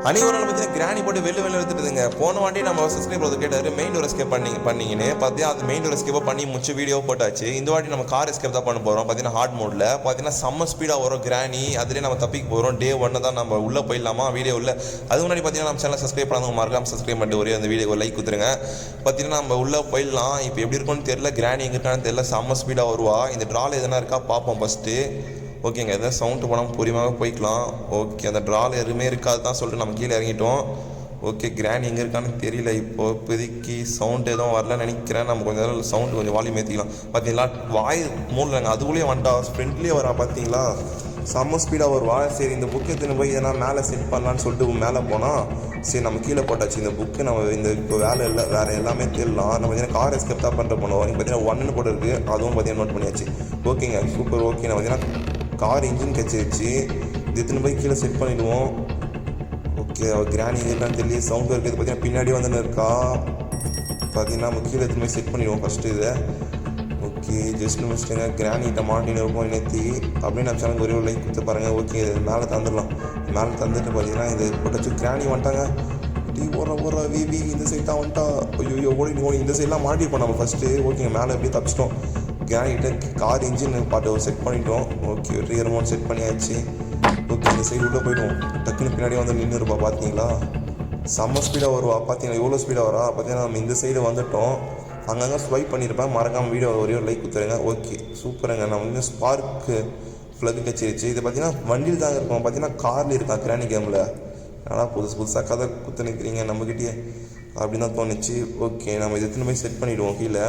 அனைவரும் பார்த்தீங்கன்னா கிராணி போட்டு வெளில எடுத்துட்டுதுங்க. போன வாட்டி நம்ம சப்ஸ்கிரைபர் கேட்டார் மெயின் டோர் எஸ்கேப் பண்ணீங்கன்னு பார்த்தீங்கன்னா அது மெயின் டோர் எஸ்கேப்பாக பண்ணி முடிச்சு வீடியோ போட்டாச்சு. இந்த வாட்டி நம்ம கார் எஸ்கேப் தான் பண்ண போகிறோம். பார்த்தீங்கன்னா ஹார்ட் மோடில் பார்த்தீங்கன்னா செம்ம ஸ்பீடாக வரும் கிராணி. அதுலேயே நம்ம தப்பிக்க போகிறோம். டே 1 தான் நம்ம உள்ளே போயிடலாமா வீடியோ உள்ள. அது முன்னாடி பார்த்தீங்கன்னா நம்ம சேனல் சப்ஸ்கிரைப் பண்ணாதவங்க மறக்காம சப்ஸ்கிரைப் பண்ணிட்டு ஒரே அந்த வீடியோ லைக் கொடுத்துருங்க. பார்த்தீங்கன்னா நம்ம உள்ளே போயிடலாம். இப்போ எப்படி இருக்கும்னு தெரியல, கிராணி எங்கே இருக்கான்னு தெரியல, செம்ம ஸ்பீடாக வருவா. இந்த ட்ரால் எதனா இருக்கா பார்ப்போம் ஃபஸ்ட்டு. ஓகேங்க, எதாவது சவுண்டு போனால் பொறுமையாக போய்க்கலாம். ஓகே, அந்த ட்ரால் எதுவுமே இருக்காது தான் சொல்லிட்டு நம்ம கீழே இறங்கிட்டோம். ஓகே, கிராண்ட் எங்கே இருக்கான்னு தெரியல. இப்போதைக்கு சவுண்ட் எதுவும் வரலன்னு நினைக்கிறேன். நம்ம கொஞ்சம் நேரம் சவுண்டு கொஞ்சம் வால்யூம் ஏற்றிக்கலாம். பார்த்தீங்களா, வாய் மூடலைங்க, அதுக்குள்ளேயே வந்துட்டா, ஃப்ரெண்ட்லேயே வரா. பார்த்தீங்களா, செம்ம ஸ்பீடாக வருவா. சரி, இந்த புக்கு எடுத்துன்னு போய் எதனா மேலே செட் பண்ணலான்னு சொல்லிட்டு மேலே போனால் சரி நம்ம கீழே போட்டாச்சு. இந்த புக்கு நம்ம இந்த இப்போ வேலை இல்லை, வேறு எல்லாமே தெரியலாம். நம்ம பார்த்தீங்கன்னா கார் எஸ்கேப் தான் பண்ணுற பண்ணுவோம். இங்கே பார்த்தீங்கன்னா 1 போட்டு இருக்குது, அதுவும் பார்த்தீங்கன்னா நோட் பண்ணியாச்சு. ஓகேங்க, சூப்பர். ஓகே, நம்ம பார்த்தீங்கன்னா கார் இன்ஜின் கச்சிருச்சு. இது எடுத்துன்னு போய் கீழே செட் பண்ணிவிடுவோம். ஓகே, அவள் கிராணி இருக்கான்னு தெரியல, சவுண்டு இருக்குது. பார்த்தீங்கன்னா பின்னாடி வந்துன்னு இருக்கா. பார்த்தீங்கன்னா நம்ம கீழே எடுத்துன்னு போய் செட் பண்ணிவிடுவோம் ஃபஸ்ட்டு இதை. Okay, just முடிச்சிட்டுங்க. கிராணிகிட்ட மாட்டின்னு இருக்கும் நேற்றி அப்படின்னு நம்ம சேனலுக்கு ஒரே ஒரு லைக் கொடுத்து பாருங்கள். ஓகே, மேலே தந்துடலாம். மேலே தந்துட்டு பார்த்தீங்கன்னா இது போட்டாச்சு. கிராணி வந்துட்டாங்க. ஓடுற வீவி இந்த சைட் தான் வந்துட்டா. ஐயோ, ஓடி இந்த சைட்லாம் மாட்டிப்போம் நம்ம ஃபஸ்ட்டு. ஓகேங்க, மேலே எப்படியே தப்பிச்சிட்டோம். கிராணிகிட்ட கார் இன்ஜின் பாட்டு செட் பண்ணிட்டோம். ஓகே, ரியர் மோட் செட் பண்ணியாச்சு. ஓகே, இந்த சைடு உள்ளே போய்டும். டக்குன்னு பின்னாடி வந்து நின்று இருப்பா. பார்த்தீங்களா, செம்ம ஸ்பீடாக வருவா. பார்த்தீங்களா எவ்வளோ ஸ்பீடாக வரா. பார்த்தீங்கன்னா நம்ம இந்த சைடு வந்துவிட்டோம். அங்கங்கே ஸ்வைப் பண்ணியிருப்பேன். மறக்காமல் வீடியோ ஒரே ஒரு லைக் கொடுத்துருங்க. ஓகே, சூப்பருங்க. நம்ம வந்து ஸ்பார்க்கு ஃப்ளக் கச்சிருச்சு. இது பார்த்தீங்கன்னா வண்டியில் தாங்க இருக்கும். பார்த்தீங்கன்னா காரில் இருக்கா கிராணி கேமில். ஆனால் புதுசாக கதை குத்து நிற்கிறீங்க நம்மக்கிட்டே அப்படின்னு தான் தோணுச்சு. ஓகே, நம்ம இது எத்தனை போய் செட் பண்ணிவிடுவோம் கீழே.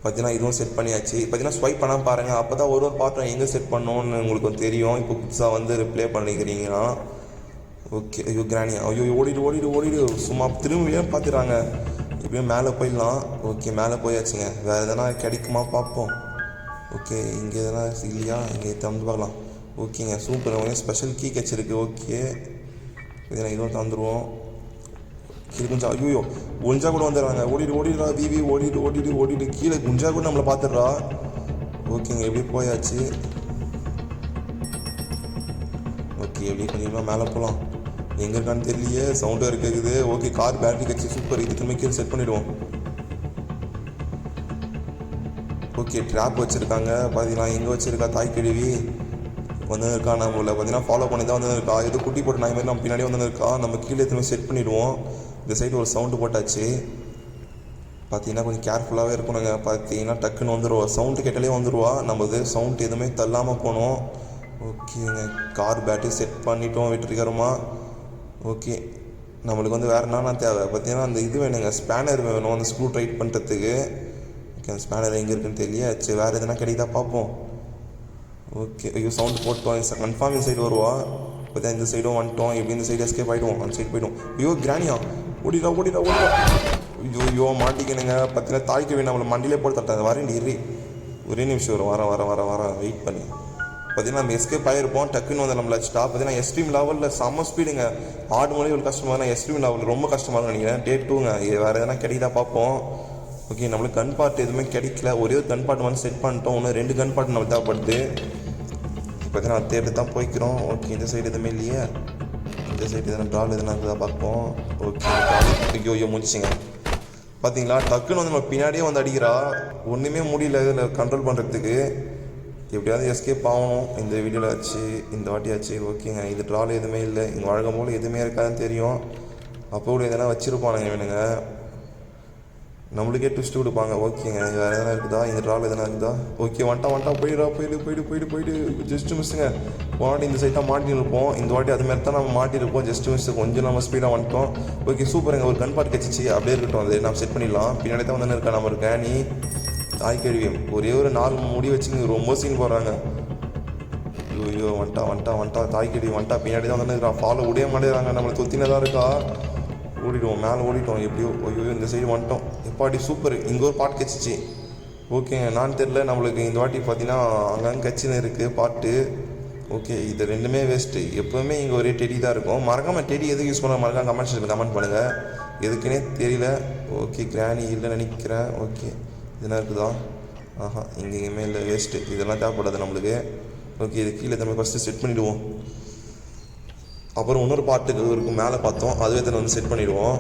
பார்த்தீங்கன்னா இதுவும் செட் பண்ணியாச்சு. பார்த்தீங்கன்னா ஸ்வைப் பண்ணால் பாருங்கள், அப்போ தான் ஒரு பாட்டம் எங்கே செட் பண்ணணுன்னு உங்களுக்கு தெரியும். இப்போ புதுசாக வந்து ரிப்ளே பண்ணிக்கிறீங்கன்னா. ஓகே, ஐயோ கிராணியா, ஐயோ ஓடிடு சும்மா திரும்பியே பார்த்துறாங்க. எப்படியும் மேலே போயிடலாம். ஓகே, மேலே போயாச்சுங்க. வேறு எதனா கிடைக்குமா பார்ப்போம். ஓகே, இங்கே எதனா இல்லையா, இங்கே தந்து பார்க்கலாம். ஓகேங்க, சூப்பர். கொஞ்சம் ஸ்பெஷல் கீ கச்சிருக்கு. ஓகே, இதெல்லாம் இதுவும் தந்துடுவோம். கீழே கொஞ்சம் ஐயோ குஞ்சா கூட வந்துடுறாங்க. ஓடிடுறா வீவி, ஓடிடு கீழே குஞ்சா கூட நம்மளை பார்த்துடுறா. ஓகேங்க, எப்படி போயாச்சு. ஓகே, எப்படி கொஞ்சமாக மேலே போகலாம். எங்கே இருக்கான்னு தெரியலையே, சவுண்டாக இருக்குது. ஓகே, கார் பேட்டரி கட்சி சூப்பர். இது திரும்ப கீழே செட் பண்ணிவிடுவோம். ஓகே, ட்ராப் வச்சுருக்காங்க. பார்த்தீங்களா எங்கே வச்சுருக்கா தாய் கழுவி வந்து இருக்கா. நம்மள பார்த்தீங்கன்னா ஃபாலோ பண்ணி தான் வந்து இருக்கா. எது குட்டி போட்டு நான் மாதிரி நம்ம பின்னாடி வந்து இருக்கா. நம்ம கீழே திரும்ப செட் பண்ணிவிடுவோம். இந்த சைடு ஒரு சவுண்டு போட்டாச்சு. பார்த்தீங்கன்னா கொஞ்சம் கேர்ஃபுல்லாகவே இருக்கணுங்க. பார்த்தீங்கன்னா டக்குன்னு வந்துடுவா. சவுண்டு கேட்டாலே வந்துடுவா. நம்ம இது சவுண்டு எதுவுமே தள்ளாமல் போகணும். ஓகேங்க, கார் பேட்டரி செட் பண்ணிட்டோம் வெற்றிகரமாக. ஓகே, நம்மளுக்கு வந்து வேறு என்னென்ன தேவை பார்த்தீங்கன்னா அந்த இது வேணுங்க, ஸ்பேனர் வேணும் அந்த ஸ்க்ரூ டைட் பண்ணுறதுக்கு. ஓகே, அந்த ஸ்பேனர் எங்கே இருக்குன்னு தெரியல. சரி, வேறு எதுனா கிடைக்குதா பார்ப்போம். ஓகே, ஐயோ சவுண்டு போட்டோம். கன்ஃபார்ம் இந்த சைடு வருவா. பார்த்தா இந்த சைடும் வந்துட்டோம். எப்படி இந்த சைடு எஸ்கேப் ஆகிடுவோம். அந்த சைடு போய்டும். ஐயோ கிராணியா, ஓடிடா. ஐயோ மாட்டிக்கணுங்க. பார்த்தீங்கன்னா தாய்க்கு நம்மளை மண்டிலே போட்டு தட்டாது. வரேன் ஒரே நிமிஷம் வரும். வரேன் வெயிட் பண்ணி. பார்த்தீங்கன்னா நம்ம எஸ்கேப் ஆகிருப்போம். டக்குன்னு வந்து நம்மளை ஸ்டாப். பார்த்தீங்கன்னா எக்ஸ்ட்ரீம் லெவலில் செம்ம ஸ்பீடுங்க. ஆடு மொழி ஒரு கஷ்டமாக, எக்ஸ்ட்ரீம் லெவலில் ரொம்ப கஷ்டமாக நினைக்கிறேன். டே 2ங்க. வேறு எதனா கிடைக்குதா பார்ப்போம். ஓகே, நம்மளுக்கு கன் பார்ட் எதுவுமே கிடைக்கல. ஒரே ஒரு கன் பார்ட் வந்து செட் பண்ணிட்டோம். இன்னும் 2 கன் பார்ட் நம்ம தேவைப்படுது. பார்த்தீங்கன்னா தேடி தான் போய்க்கிறோம். ஓகே, இந்த சைடு எதுவுமே இல்லையே. இந்த சைடு எதனா ட்ரால் எதனா இருக்குதா பார்ப்போம். ஓகே, ஐயோ முடிச்சிங்க. பார்த்தீங்களா, டக்குன்னு வந்து நம்ம பின்னாடியே வந்து அடிக்கிறா. ஒன்றுமே முடியல இதில் கண்ட்ரோல் பண்ணுறதுக்கு. எப்படியாவது எஸ்கேப் ஆகணும் இந்த வீடியோவில் ஆச்சு, இந்த வாட்டி ஆச்சு. ஓகேங்க, இது ட்ரால் எதுவுமே இல்லை. இங்கே வழக்கம் போல் எதுவுமே இருக்காதுன்னு தெரியும். அப்போ கூட எதனா வச்சுருப்பானுங்க இவனுங்க, நம்மளுக்கே ட்விஸ்ட் கொடுப்பாங்க. ஓகேங்க, வேறு எதனா இருக்குதா, இந்த ட்ரால் எதனா இருக்குதா. ஓகே, வந்துட்டா போயிடு. ஜஸ்ட்டு மிஸ்ஸுங்க. போனாட்டி இந்த சைட்டாக மாட்டிருப்போம். இந்த வாட்டி அது மாதிரி தான் நம்ம மாட்டிருப்போம். ஜஸ்ட்டு மிஸ்ஸு, கொஞ்சம் நம்ம ஸ்பீடாக வந்துட்டோம். ஓகே, சூப்பருங்க. ஒரு கன் பார்ட் கட்சிச்சு அப்படியே இருக்கட்டும். அது நம்ம செட் பண்ணிடலாம். பின்னாடி தான் வந்து இருக்கா நம்ம இருக்கேன். நீ தாய் கழுவியம் ஒரே ஒரு 4 முடி வச்சு ரொம்ப சீன் போடுறாங்க. ஐயோ வந்துட்டா தாய் கழுவி வந்துட்டா. பின்னாடி தான் வந்து இருக்கா. ஃபாலோ உடைய மாட்டேறாங்க. நம்மளை தொத்தினதாக இருக்கா. ஓடிடுவோம், மேலே ஓடிட்டோம் எப்படியோ. ஐயோ இந்த சைடு வந்துட்டோம். எப்பாடி சூப்பர். இங்கே ஒரு பாட்டு கச்சிச்சு. ஓகேங்க, நான் தெரில நம்மளுக்கு இந்த வாட்டி பார்த்தீங்கன்னா அங்கங்கே கச்சின்னு இருக்குது பாட்டு. ஓகே, இது ரெண்டுமே வேஸ்ட்டு. எப்போவுமே இங்கே ஒரே டெடி தான் இருக்கும். மறக்காமல் டெடி எதுக்கு யூஸ் பண்ண மறக்காம கமெண்ட் செக்ஷனில் கமெண்ட் பண்ணுங்கள். எதுக்குன்னே தெரியல. ஓகே, கிராணி இல்லைன்னு நினைக்கிறேன். ஓகே, இதெல்லாம் இருக்குதா. எங்கேயுமே இல்லை, வேஸ்ட்டு. இதெல்லாம் தேவைப்படாது நம்மளுக்கு. ஓகே, இது கீழே நம்ம ஃபஸ்ட்டு செட் பண்ணிவிடுவோம். அப்புறம் இன்னொரு பாட்டுக்கு இருக்கும் மேலே பார்த்தோம், அதுவே தான் வந்து செட் பண்ணிடுவோம்.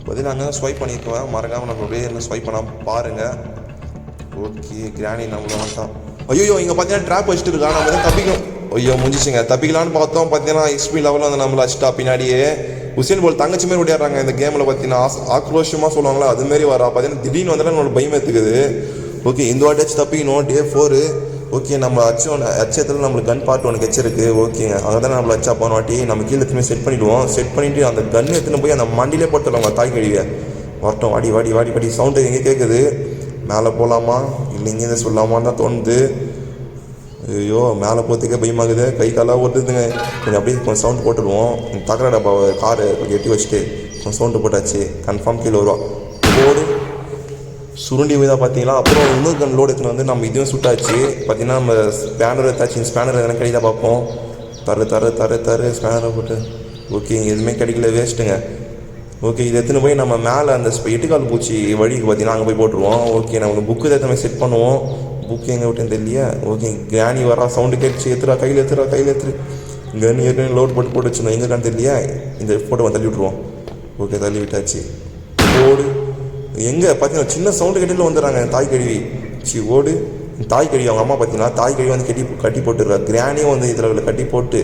பார்த்தீங்கன்னா அங்கே ஸ்வைப் பண்ணிக்குவேன், மறக்காமல் நம்ம அப்படியே என்ன ஸ்வைப் பண்ணாமல் பாருங்கள். ஓகே கிராணி நம்மள வந்துட்டான். ஐயோ இங்கே பார்த்தீங்கன்னா ட்ராப் வச்சுட்டு இருக்கா, நம்ம தான் தப்பிக்கும். ஐயோ முடிஞ்சிச்சுங்க, தப்பிக்கலான்னு பார்த்தோம். பார்த்தீங்கன்னா எக்ஸ்பி லெவலில் வந்து நம்மளை அடிச்சிட்டா. பின்னாடியே உசேன் போல் தங்கச்சி மாரி விளையாடுறாங்க இந்த கேமில். பார்த்தீங்கன்னா ஆக்ரோஷமாக சொல்லுவாங்களா அதுமாரி வரா. பார்த்தீங்கன்னா திடீர்னு வந்தாலும் நம்மளோட பயம் எடுத்துக்குது. ஓகே இந்த வாட்டியாச்சும் தப்பிக்கணும். டே 4. ஓகே நம்ம அச்சத்தில் நம்மளுக்கு கன் பார்ட் ஒன்று கச்சிருக்கு. ஓகேங்க அங்கே தான் நம்மளை அச்சா போன வாட்டி நம்ம கீழே எடுத்துமே செட் பண்ணிவிடுவோம். செட் பண்ணிவிட்டு அந்த கன் எடுத்துன்னு போய் அந்த மண்டிலே போட்டுருவாங்க தாய் கழிவை. வரட்டும் வாடி வாடி வாடி வாடி. சவுண்டு எங்கே கேட்குது, மேலே போகலாமா இல்லை இங்கே சொல்லலாமான்னு தான் தோணுது. ஐயோ மேலே போகிறதுக்கே பயமாகுது, கை காலாக ஓட்டுதுங்க. கொஞ்சம் அப்படியே கொஞ்சம் சவுண்டு போட்டுடுவோம். தக்கரை டப்பாவை காரு கொஞ்சம் எட்டி வச்சுட்டு கொஞ்சம் சவுண்டு போட்டாச்சு. கன்ஃபார்ம் கீழே வருவோம். லோடு சுருண்டி போய் தான் பார்த்தீங்களா. அப்புறம் இன்னொரு கன் லோடு எடுத்துன்னு வந்து நம்ம இதுவும் சுட்டாச்சு. பார்த்தீங்கன்னா நம்ம ஸ்பேனர் எடுத்தாச்சு. ஸ்பேனர் எதனா கிடைக்க பார்ப்போம். தரு ஸ்பேனரை போட்டு. ஓகே எதுவுமே கிடைக்கல, வேஸ்ட்டுங்க. ஓகே இது எடுத்துன்னு போய் நம்ம மேலே அந்த எட்டுக்கால் பூச்சி வழிக்கு பார்த்தீங்கன்னா அங்கே போய் போட்டுருவோம். ஓகே நம்மளுக்கு புக்கு ஏற்ற செட் பண்ணுவோம். புக்கு எங்கே விட்டுன்னு தெரியலையா. ஓகே கிராணி வரா, சவுண்டு கேட்டுச்சு. கையில் எடுத்துரு. கன்னு ஏற்கனவே லோட் போட்டு வச்சுருந்தோம், எங்கேக்கான்னு தெரியலையா. இந்த ஃபோட்டோ தள்ளி விட்ருவோம். ஓகே தள்ளி விட்டாச்சு. ஓடு எங்கே பார்த்தீங்கன்னா சின்ன சவுண்டு கட்டியில் வந்துடுறாங்க தாய் கழுவி. ஓடு தாய் கழுவி அவங்க அம்மா பார்த்தீங்கன்னா தாய் கழுவி வந்து கட்டி போட்டுருக்கா. கிராணியும் வந்து இதில் கட்டி போட்டு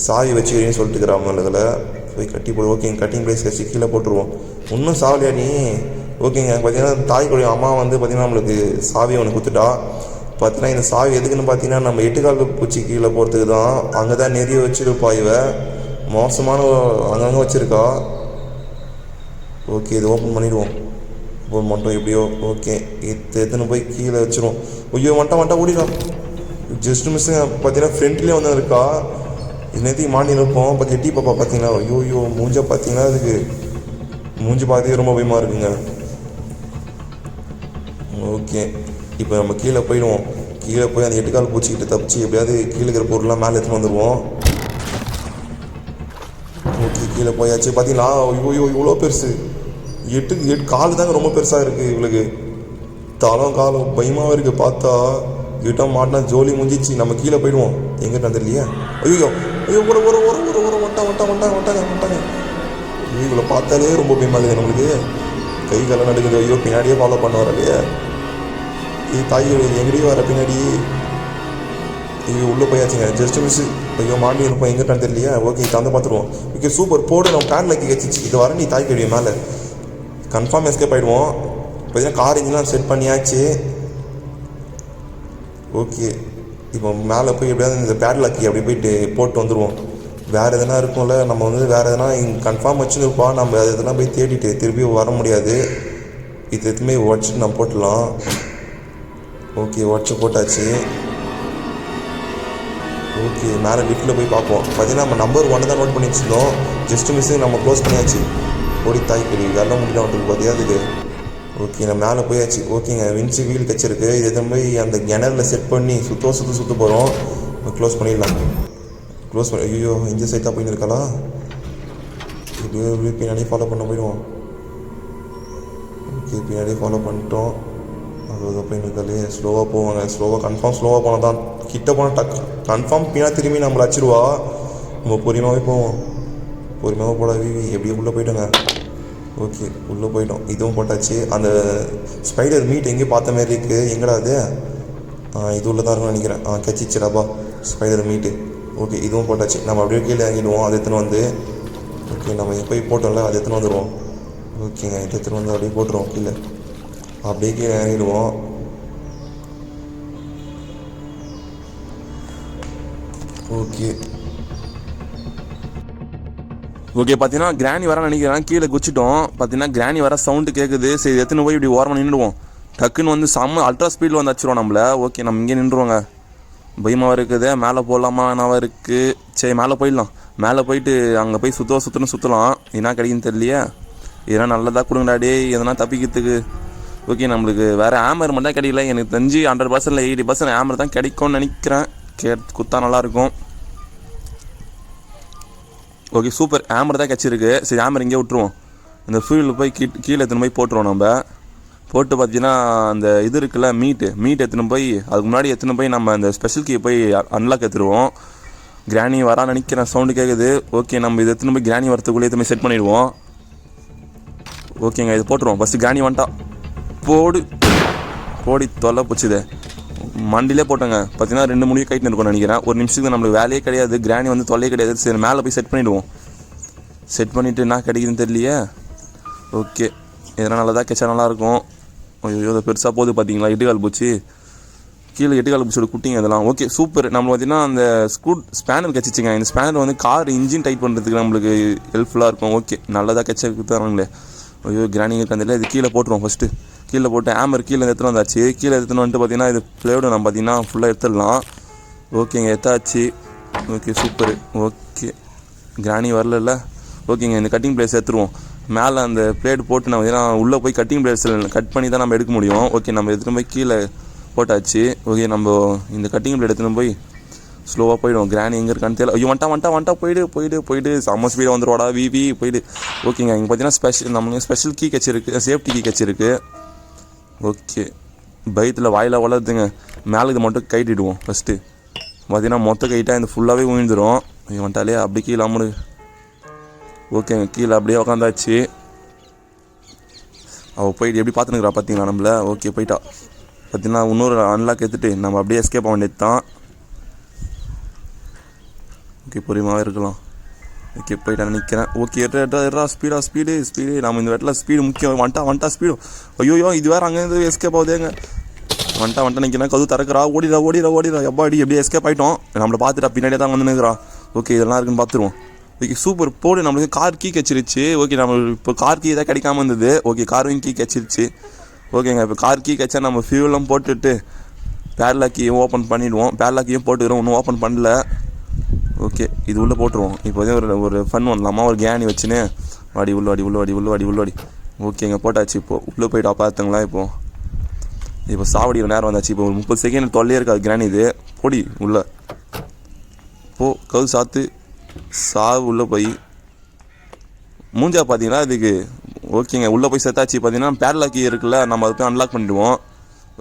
சாவி வச்சுக்கிறேன்னு சொல்லிட்டு இருக்கிறாங்க. போய் கட்டி போடு. ஓகேங்க கட்டிங் ப்ளேஸ் வச்சு கீழே போட்டுருவோம். இன்னும் சாவலியா நீ. ஓகேங்க பார்த்தீங்கன்னா தாய் கழுவி அம்மா வந்து பார்த்தீங்கன்னா நம்மளுக்கு சாவி ஒன்று கொடுத்துட்டா. பார்த்தீங்கன்னா இந்த சாவி எதுக்குன்னு பார்த்தீங்கன்னா நம்ம எட்டுக்கால் பூச்சி கீழே போகிறதுக்கு தான். அங்கே தான் நிறைய வச்சுருப்பா இவ, மோசமான அங்கங்கே வச்சுருக்கா. ஓகே இது ஓப்பன் பண்ணிவிடுவோம். ஓப்பன் பண்ணிட்டோம் எப்படியோ. ஓகே எத்தனை போய் கீழே வச்சிரும். ஐயோ வந்துட்டா ஓடிடும். ஜஸ்ட் மிஸ்ஸுங்க பார்த்தீங்கன்னா ஃப்ரெண்ட்லேயே வந்து இருக்கா. நேற்றைக்கு மாட்டி இருப்போம். இப்போ எட்டி பாப்பா பார்த்தீங்கன்னா ஐயோ மூஞ்சா பார்த்தீங்கன்னா அதுக்கு மூஞ்சி பார்த்தே ரொம்ப பயமாக இருக்குங்க. ஓகே இப்போ நம்ம கீழே போயிடுவோம். கீழே போய் அந்த எட்டுக்கால் பூச்சிக்கிட்ட தப்பிச்சு எப்படியாவது கீழே இருக்கிற பொருள்லாம் மேலே எடுத்துன்னு வந்துடுவோம். ஓகே கீழே போயாச்சு. பார்த்தீங்களா ஐயோ இவ்வளோ பெருசு. எட்டு கால் தாங்க ரொம்ப பெருசாக இருக்குது இவளுக்கு. காலம் பயமாகவே இருக்குது. பார்த்தா கிட்ட மாட்டினா ஜோலி முடிஞ்சிச்சு. நம்ம கீழே போயிடுவோம். எங்கிட்ட தெரியலையா. ஐயோ வந்துட்டாங்க. இவங்களை பார்த்தாலே ரொம்ப பயமாகுது நம்மளுக்கு. கை காலம் நடுக்குது. ஐயோ பின்னாடியே ஃபாலோ பண்ண வரலையே. இது தாய் எங்கடியே வர பின்னாடி. ஐயோ உள்ளே போயாச்சுங்க. Just miss. ஐயோ மாட்டி இருப்போம் எங்கிட்டான்னு தெரியலையா. ஓகே தந்து பார்த்துருவோம். ஓகே சூப்பர் போடு. நம்ம பேட்லாக்கி வச்சிச்சு. இது வர நீ தாய் கழிவு மேலே கன்ஃபார்ம் எஸ்கேப் ஆகிடுவோம். பார்த்தீங்கன்னா கார் இன்ஜின்லாம் செட் பண்ணியாச்சு. ஓகே இப்போ மேலே போய் எப்படியாவது இந்த பேட்லாக்கி அப்படி போயிட்டு போட்டு வந்துடுவோம். வேறு எதனா இருக்கும்ல, நம்ம வந்து வேறு எதனா இங்கே கன்ஃபார்ம் வச்சுருப்பா. நம்ம அது எதனா போய் தேடிட்டு திருப்பி வர முடியாது. இது எதுவுமே உடச்சிட்டு நம்ம போட்டுடலாம். ஓகே உடச்சி போட்டாச்சு. ஓகே மேலே லிஃப்ட்டில் போய் பார்ப்போம். பார்த்தீங்கன்னா நம்ம நம்பர் 1 தான் நோட் பண்ணி வச்சுருந்தோம். ஜஸ்ட் மிஸ்ஸு நம்ம க்ளோஸ் பண்ணியாச்சு. ஓடி தாய் கறி வெள்ளம் முடியல வந்துட்டு பார்த்தியா அதுக்கு. ஓகே நான் மேலே போயாச்சு. ஓகேங்க வின்சி வீல் கச்சிருக்கு. இது எதுவும் போய் அந்த கிணறில் செட் பண்ணி சுற்ற போகிறோம். க்ளோஸ் பண்ணிடலாம். க்ளோஸ் பண்ணி ஐயோ இந்த சைட் தான் போயின்னு இருக்காளா. இப்படியே பின்னாடியே ஃபாலோ பண்ண போயிடுவோம். ஓகே பின்னாடியே ஃபாலோ பண்ணிட்டோம். அது போயின்னு இருக்காளே. ஸ்லோவாக போவாங்க. கன்ஃபார்ம் ஸ்லோவாக போனால் தான் கிட்ட போனால் கன்ஃபார்ம் பின்னாடி திரும்பி நம்மளை அடிச்சிடுவா. நம்ம பொறுமையாகவே போவோம். பொறுமையாக போட விவி எப்படியே உள்ளே போயிட்டோங்க. ஓகே உள்ளே போயிட்டோம். இதுவும் போட்டாச்சு. அந்த ஸ்பைடர் மீட் எங்கேயும் பார்த்த மாதிரி இருக்குது. எங்கடா அது. இது உள்ள தான் இருக்கும்னு நினைக்கிறேன். கச்சிச்சிடாப்பா ஸ்பைடர் மீட்டு. ஓகே இதுவும் போட்டாச்சு. நம்ம அப்படியே கீழே இறங்கிடுவோம். அது எடுத்துன்னு வந்து ஓகே நம்ம போய் போட்டோம்ல அது எடுத்துன்னு வந்துடுவோம். ஓகேங்க இது எடுத்துன்னு வந்து அப்படியே போட்டுருவோம். கீழே அப்படியே கீழே இறங்கிடுவோம். ஓகே பார்த்தீங்கன்னா கிராணி வர நினைக்கிறேன். கீழே குச்சிட்டோம். பார்த்தீங்கன்னா கிராணி வர சவுண்டு கேட்குது. சரி எத்தனை போய் இப்படி ஓரமாக நின்றுடுவோம். டக்குன்னு வந்து செம்ம அல்ட்ரா ஸ்பீடில் வந்து வச்சுருவோம் நம்மளை. ஓகே நம்ம இங்கே நின்றுவோங்க. பயமாக இருக்குது. மேலே போகலாமா என்னவா இருக்குது. சரி மேலே போயிடலாம். மேலே போயிட்டு அங்கே போய் சுற்றலாம். என்ன கிடைக்குன்னு தெரியலையே. இதெல்லாம் நல்லதாக கொடுங்கடாடே எதனா தப்பிக்கிறதுக்கு. ஓகே நம்மளுக்கு வேறு ஆமர் மட்டும் தான் கிடைக்கல. எனக்கு தெரிஞ்சு 100% 80% ஆமர் தான் கிடைக்கும்னு நினைக்கிறேன். குத்தா நல்லாயிருக்கும். ஓகே சூப்பர் ஆமர் தான் கிடச்சிருக்கு. சரி ஆமர் இங்கே விட்டுருவோம். இந்த ஃபீல்டில் போய் கீழே எடுத்துன்னு போய் போட்டுருவோம். நம்ம போட்டு பார்த்தீங்கன்னா அந்த இது இருக்குல்ல மீட் எடுத்துன்னு போய் அதுக்கு முன்னாடி எடுத்துன்னு போய் நம்ம அந்த ஸ்பெஷல் கீ போய் அன்லாக் எடுத்துருவோம். கிராணி வரான்னு நினைக்கிறேன், சவுண்டு கேட்குது. ஓகே நம்ம இதை எடுத்துன்னு போய் கிராணி வரத்துக்குள்ளே எதுவுமே செட் பண்ணிவிடுவோம். ஓகேங்க இது போட்டுருவோம். ஃபஸ்ட்டு கிராணி வந்துட்டா போடி தொல்லை போச்சுது, மண்டிலே போட்டோங்க. பார்த்தீங்கன்னா 2 முடிவு கைட்டு இருக்கும்னு நினைக்கிறேன். ஒரு நிமிஷத்துக்கு நம்மளுக்கு வேலையே கிடையாது, கிராணி வந்து தொல்லையே கிடையாது. சரி மேலே போய் செட் பண்ணிவிடுவோம். செட் பண்ணிவிட்டு என்ன கிடைக்குதுன்னு தெரியலையே. ஓகே இதெல்லாம் நல்லதாக கெச்சா நல்லாயிருக்கும். ஐயோ இதை பெருசாக போகுது பார்த்தீங்களா, 8 கால் பூச்சி கீழே 8 கால் பூச்சியோட குட்டிங்க இதெல்லாம். Okay super. நம்ம பார்த்தீங்கன்னா அந்த ஸ்பேனர் கச்சிச்சிங்க. இந்த ஸ்பேனர் வந்து கார் இன்ஜின் டைட் பண்ணுறதுக்கு நம்மளுக்கு ஹெல்ப்ஃபுல்லாக இருக்கும். ஓகே நல்லதாக கெச்சா தராங்களே. ஐயோ கிராணிங்க இருக்காந்தில்ல, இது கீழே போட்டுருவோம். ஃபஸ்ட்டு கீழே போட்டு ஆமர் கீழே எடுத்துகிட்டு வந்தாச்சு. கீழே எடுத்துன்னு வந்துட்டு பார்த்தீங்கன்னா இது பிளேடு நம்ம பார்த்தீங்கன்னா ஃபுல்லாக எடுத்துடலாம். ஓகேங்க எடுத்தாச்சு. Okay super. ஓகே கிராணி வரல. ஓகேங்க இந்த கட்டிங் பிளேஸ் எடுத்துருவோம். மேலே அந்த பிளேட் போட்டு நம்ம பார்த்தீங்கன்னா உள்ளே போய் கட்டிங் பிளேஸில் கட் பண்ணி தான் நம்ம எடுக்க முடியும். ஓகே நம்ம எடுத்துகிட்டு போய் கீழே போட்டாச்சு. ஓகே நம்ம இந்த கட்டிங் பிளேட் எடுத்துகிட்டு போய் ஸ்லோவாக போயிடுவோம். கிராணி எங்கே இருக்கான்னு தெரியல. ஐயோ வந்துட்டா போயிடு செம்ம ஸ்பீடாக வந்துடுவாடா விவி போயிடு. ஓகேங்க இங்கே பார்த்தீங்கன்னா நம்மளுக்கு ஸ்பெஷல் கீ கச்சிருக்கு, சேஃப்டி கீ கச்சிருக்கு. ஓகே பயத்தில் வாயில் வளருதுங்க. மேலே இது மட்டும் கைட்டிடுவோம். ஃபஸ்ட்டு பார்த்தீங்கன்னா மொத்த கைட்டாக இந்த ஃபுல்லாகவே விழுந்துடும். வந்துட்டாலே அப்படி கீழே அம்முடு. ஓகேங்க கீழே அப்படியே உக்காந்தாச்சு. அவள் போயிட்டு எப்படி பார்த்துனுக்குறா பார்த்தீங்களா நம்மள. ஓகே போயிட்டா. பார்த்தீங்கன்னா இன்னொரு அன்லாக் எடுத்துகிட்டு நம்ம அப்படியே எஸ்கேப் ஆக வேண்டியது தான். ஓகே பொறுமையாகவே இருக்கலாம். ஓகே போயிட்டா நிற்கிறேன். ஓகே எட்ரா ஸ்பீடு நம்ம இந்த இடத்துல ஸ்பீடு முக்கியம். வந்துட்டா ஸ்பீடு. ஐயோ இது வேறு அங்கேருந்து எஸ்கேப் ஆகுதுங்க. வந்துட்டா நிற்கிறேன். கது திறக்கிறா. ஓடிடா எப்பாடி எப்படியே எஸ்கேப் ஆகிட்டோம். நம்மளை பார்த்துட்டா பின்னாடியே தான் வந்து நிற்கிறா. ஓகே இதெல்லாம் இருக்குன்னு பார்த்துருவோம். ஓகே சூப்பர் போடு. நம்மளுக்கு கார் கீ கச்சிருச்சு. ஓகே நம்ம இப்போ கார் கீ தான் கிடைக்காம இருந்தது. ஓகே கார்விங் கீ கச்சிருச்சு. ஓகேங்க இப்போ கார் கீ கச்சா நம்ம ஃபியூலாம் போட்டுட்டு பேர்லாக் கீயும் ஓப்பன் பண்ணிவிடுவோம். பேர்லாக் கீயும் போட்டுக்கிறோம், ஒன்றும் ஓப்பன் பண்ணல. ஓகே இது உள்ளே போட்டுருவோம். இப்போதே ஒரு ஃபன் பண்ணலாமா, ஒரு கேனி வச்சுன்னு வாடி உள்ளவாடி. ஓகேங்க போட்டாச்சு. இப்போது உள்ளே போய்ட்டு பார்த்துங்களா. இப்போ சாவடிக்கிற நேரம் வந்தாச்சு. இப்போ ஒரு 30 செகண்ட் தொல்லையே இருக்காது கிராணி. இது பொடி உள்ளே கவு சாத்து சாவு உள்ளே போய் மூஞ்சா பார்த்தீங்கன்னா இதுக்கு. ஓகேங்க உள்ளே போய் செத்தாச்சு. பார்த்தீங்கன்னா பேர்லாக் கீ இருக்குல்ல, நம்ம அதை போய் அன்லாக் பண்ணிவிடுவோம்.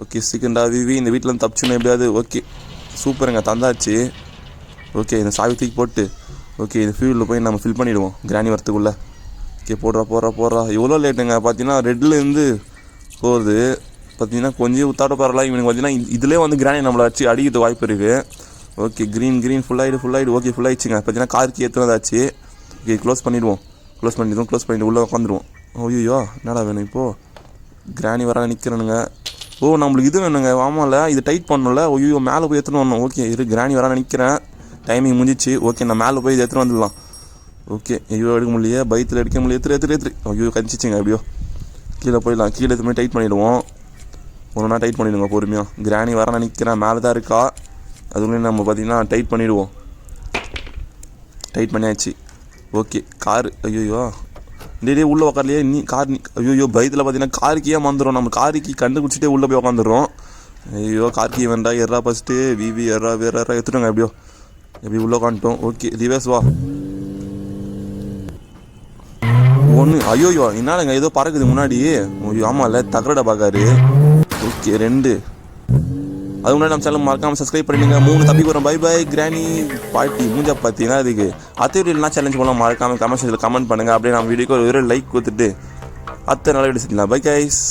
ஓகே சீக்கிரண்டா விவி இந்த வீட்டில் தப்பிச்சுன்னு எப்படியாவது. ஓகே சூப்பருங்க தந்தாச்சு. ஓகே இந்த சாவி தூக்கி போட்டு ஓகே இந்த ஃபியூலில் போய் நம்ம ஃபில் பண்ணிவிடுவோம் கிராணி வரத்துக்குள்ளே. ஓகே போடுறா. எவ்வளோ லேட்டுங்க பார்த்தீங்கன்னா ரெட்லேருந்து போகுது. பார்த்தீங்கன்னா கொஞ்சம் உத்தாட்ட பரவாயில்ல. இவனுக்கு பார்த்தீங்கன்னா இதிலே வந்து கிராணி நம்மளை வச்சு அடிக்கிறது வாய்ப்பு இருக்குது. ஓகே க்ரீன் ஃபுல்லாகிடு. ஓகே ஃபுல்லாகிடுச்சுங்க. பார்த்தீங்கன்னா காருக்கு ஏற்றுனதாச்சு. ஓகே க்ளோஸ் பண்ணிவிட்டு உள்ளே உட்காந்துருவோம். ஐயோ என்னடா வேணும் இப்போது, கிராணி வர நிற்கிறேனுங்க. நம்மளுக்கு இது வேணுங்க. ஆமாம்ல இது டைட் பண்ணல. ஐயோ மேலே போய் எடுத்துன்னு வரணும். ஓகே கிராணி வர நிற்கிறேன். டைமிங் முடிஞ்சிச்சு. ஓகே நான் மேலே போய் எடுத்துகிட்டு வந்துடலாம். ஓகே ஐயோ எடுக்க முடியலையே, பயத்தில் எடுக்க முடியல. எடுத்துரு. ஐயோ கஞ்சிச்சிங்க. எப்படியோ கீழே போயிடலாம். கீழே எதுவுமே டைட் பண்ணிவிடுவோம். ஒன்றுனா டைட் பண்ணிவிடுங்க பொறுமையாக. கிராணி வர நினைக்கிறேன். மேலே தான் இருக்கா. அதுக்குள்ளே நம்ம பார்த்தீங்கன்னா டைட் பண்ணிவிடுவோம். டைட் பண்ணியாச்சு. Okay car. ஐயோ டே உள்ளே உக்காரலையே நீ கார். ஐயோ பயத்தில் பார்த்தீங்கன்னா காருக்கே வந்துடும். நம்ம காருக்கு கண்டுபிடிச்சிட்டே உள்ளே போய் உக்காந்துடுறோம். ஐயோ கார்கி வேண்டா. எறா ஃபஸ்ட்டு விவி எறா எடுத்துட்டோங்க. எப்படி உள்ளே உட்காந்துட்டோம். ஓகே ரிவர்ஸ் வா. ஒன்று. ஐயோயோ என்னங்க ஏதோ பறக்குது முன்னாடி. ஐயோ ஆமாம்ல தகரடா பார்க்காரு. ஓகே 2. அது முன்னாடி நம்ம சேனல் மறக்காமல் சப்ஸ்கிரைப் பண்ணிடுங்க. 3 தப்பி போகிறோம். பை கிராணி பாட்டி மூஞ்சா பார்த்தீங்கன்னா அதுக்கு அத்தையூரில்னா சேலஞ்ச் பண்ணலாம். மறக்காமல் கமெண்ட் பண்ணுங்கள். அப்படியே நம்ம வீடியோக்கு ஒரு லைக் கொடுத்துட்டு அத்தை நல்ல வீடியோ செஞ்சலாம். Bye guys.